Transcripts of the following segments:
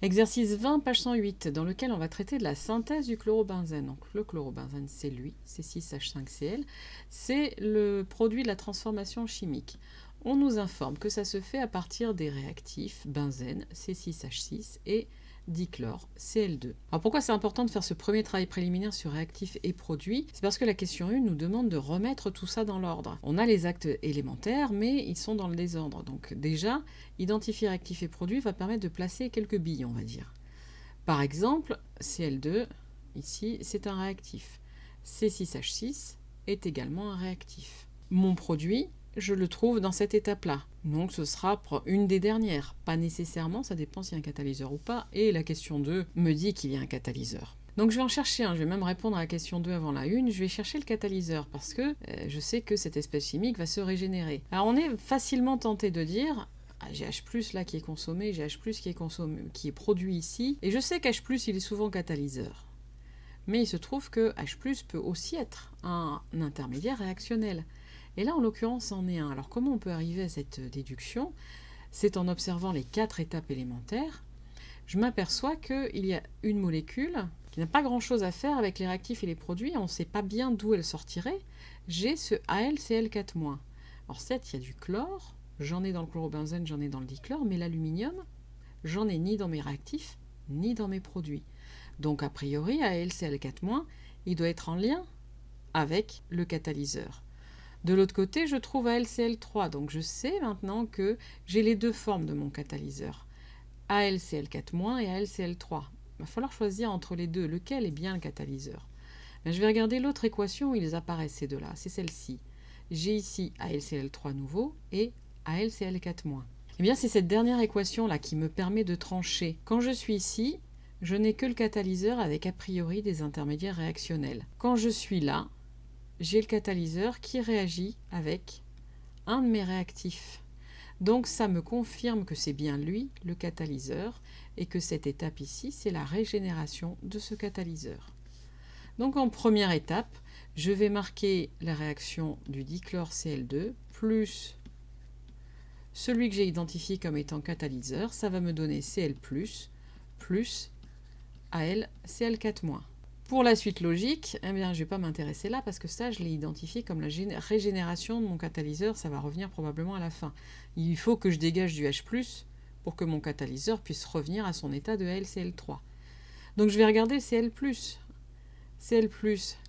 Exercice 20, page 108, dans lequel on va traiter de la synthèse du chlorobenzène. Donc le chlorobenzène, c'est lui, C6H5Cl, c'est le produit de la transformation chimique. On nous informe que ça se fait à partir des réactifs benzène, C6H6 et dichlore, Cl2. Alors pourquoi c'est important de faire ce premier travail préliminaire sur réactifs et produits? C'est parce que la question 1 nous demande de remettre tout ça dans l'ordre. On a les actes élémentaires, mais ils sont dans le désordre. Donc déjà, identifier réactifs et produits va permettre de placer quelques billes, on va dire. Par exemple, Cl2, ici, c'est un réactif. C6H6 est également un réactif. Mon produit, je le trouve dans cette étape-là. Donc ce sera une des dernières. Pas nécessairement, ça dépend s'il y a un catalyseur ou pas. Et la question 2 me dit qu'il y a un catalyseur. Donc je vais en chercher un, je vais même répondre à la question 2 avant la 1, je vais chercher le catalyseur parce que je sais que cette espèce chimique va se régénérer. Alors on est facilement tenté de dire, j'ai H+, là qui est consommé, j'ai H+, qui est consommé, qui est produit ici, et je sais qu'H+, il est souvent catalyseur. Mais il se trouve que H+, peut aussi être un intermédiaire réactionnel. Et là, en l'occurrence, c'en est un. Alors, comment on peut arriver à cette déduction? C'est en observant les 4 étapes élémentaires. Je m'aperçois qu'il y a une molécule qui n'a pas grand-chose à faire avec les réactifs et les produits. On ne sait pas bien d'où elle sortirait. J'ai ce AlCl4-. Alors, certes, il y a du chlore. J'en ai dans le chlorobenzène, j'en ai dans le dichlore. Mais l'aluminium, j'en ai ni dans mes réactifs, ni dans mes produits. Donc, a priori, AlCl4-, il doit être en lien avec le catalyseur. De l'autre côté, je trouve AlCl3, donc je sais maintenant que j'ai les deux formes de mon catalyseur, AlCl4- et AlCl3. Il va falloir choisir entre les deux, lequel est bien le catalyseur. Je vais regarder l'autre équation où ils apparaissent ces deux-là, c'est celle-ci. J'ai ici AlCl3 nouveau et AlCl4-. Eh bien, c'est cette dernière équation-là qui me permet de trancher. Quand je suis ici, je n'ai que le catalyseur avec a priori des intermédiaires réactionnels. Quand je suis là, j'ai le catalyseur qui réagit avec un de mes réactifs. Donc ça me confirme que c'est bien lui, le catalyseur, et que cette étape ici, c'est la régénération de ce catalyseur. Donc en première étape, je vais marquer la réaction du dichlore Cl2 plus celui que j'ai identifié comme étant catalyseur. Ça va me donner Cl+, plus AlCl4-. Pour la suite logique, eh bien, je ne vais pas m'intéresser là parce que ça, je l'ai identifié comme la régénération de mon catalyseur. Ça va revenir probablement à la fin. Il faut que je dégage du H+, pour que mon catalyseur puisse revenir à son état de AlCl3. Donc je vais regarder Cl+. Cl+,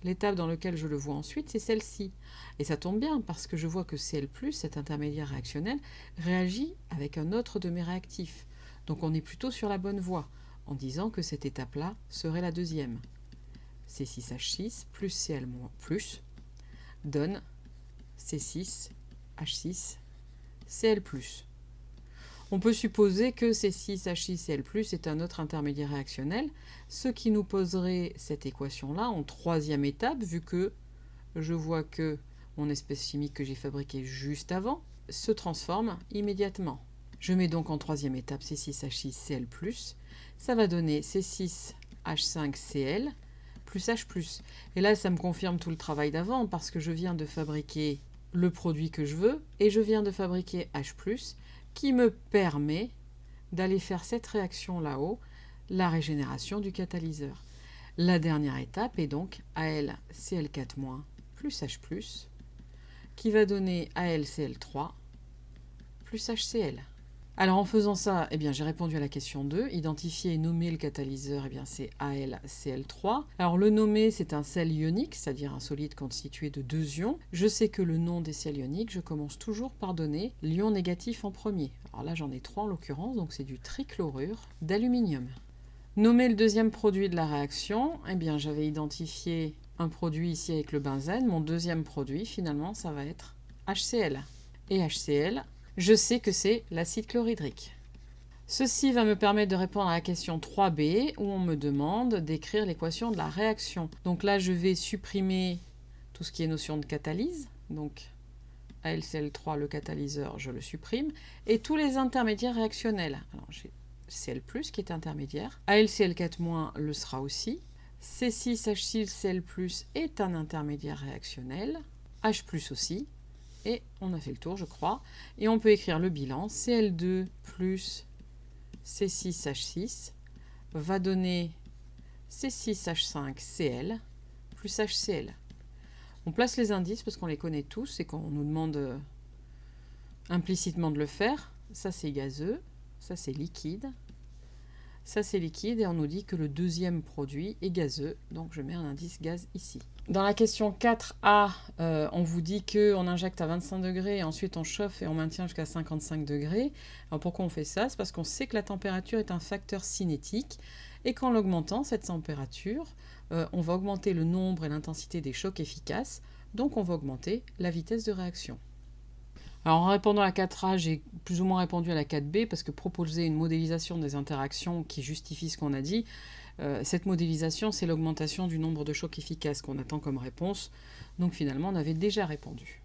l'étape dans laquelle je le vois ensuite, c'est celle-ci. Et ça tombe bien parce que je vois que Cl+, cet intermédiaire réactionnel, réagit avec un autre de mes réactifs. Donc on est plutôt sur la bonne voie en disant que cette étape-là serait la deuxième. C6H6 plus Cl- donne C6H6 Cl+. On peut supposer que C6H6 Cl+ est un autre intermédiaire réactionnel, ce qui nous poserait cette équation-là en troisième étape, vu que je vois que mon espèce chimique que j'ai fabriquée juste avant se transforme immédiatement. Je mets donc en troisième étape C6H6 Cl+, ça va donner C6H5Cl plus H+. Et là, ça me confirme tout le travail d'avant parce que je viens de fabriquer le produit que je veux et je viens de fabriquer H+, qui me permet d'aller faire cette réaction là-haut, la régénération du catalyseur. La dernière étape est donc AlCl4- plus H+, qui va donner AlCl3 plus HCl. Alors en faisant ça, eh bien, j'ai répondu à la question 2. Identifier et nommer le catalyseur, eh bien, c'est AlCl3. Alors le nommer, c'est un sel ionique, c'est-à-dire un solide constitué de 2 ions. Je sais que le nom des sels ioniques, je commence toujours par donner l'ion négatif en premier. Alors là, j'en ai 3 en l'occurrence, donc c'est du trichlorure d'aluminium. Nommer le deuxième produit de la réaction, eh bien, j'avais identifié un produit ici avec le benzène. Mon deuxième produit, finalement, ça va être HCl. Et HCl, je sais que c'est l'acide chlorhydrique. Ceci va me permettre de répondre à la question 3b où on me demande d'écrire l'équation de la réaction. Donc là, je vais supprimer tout ce qui est notion de catalyse. Donc AlCl3, le catalyseur, je le supprime. Et tous les intermédiaires réactionnels. Alors j'ai Cl+, qui est intermédiaire. AlCl4- le sera aussi. C6H6Cl+ est un intermédiaire réactionnel. H+ aussi. Et on a fait le tour, je crois. Et on peut écrire le bilan. Cl2 plus C6H6 va donner C6H5Cl plus HCl. On place les indices parce qu'on les connaît tous et qu'on nous demande implicitement de le faire. Ça, c'est gazeux. Ça, c'est liquide. Ça, c'est liquide et on nous dit que le deuxième produit est gazeux. Donc, je mets un indice gaz ici. Dans la question 4A, on vous dit qu'on injecte à 25 degrés et ensuite on chauffe et on maintient jusqu'à 55 degrés. Alors, pourquoi on fait ça? C'est parce qu'on sait que la température est un facteur cinétique et qu'en l'augmentant, cette température, on va augmenter le nombre et l'intensité des chocs efficaces. Donc, on va augmenter la vitesse de réaction. Alors en répondant à la 4A, j'ai plus ou moins répondu à la 4B parce que proposer une modélisation des interactions qui justifie ce qu'on a dit, cette modélisation, c'est l'augmentation du nombre de chocs efficaces qu'on attend comme réponse. Donc finalement, on avait déjà répondu.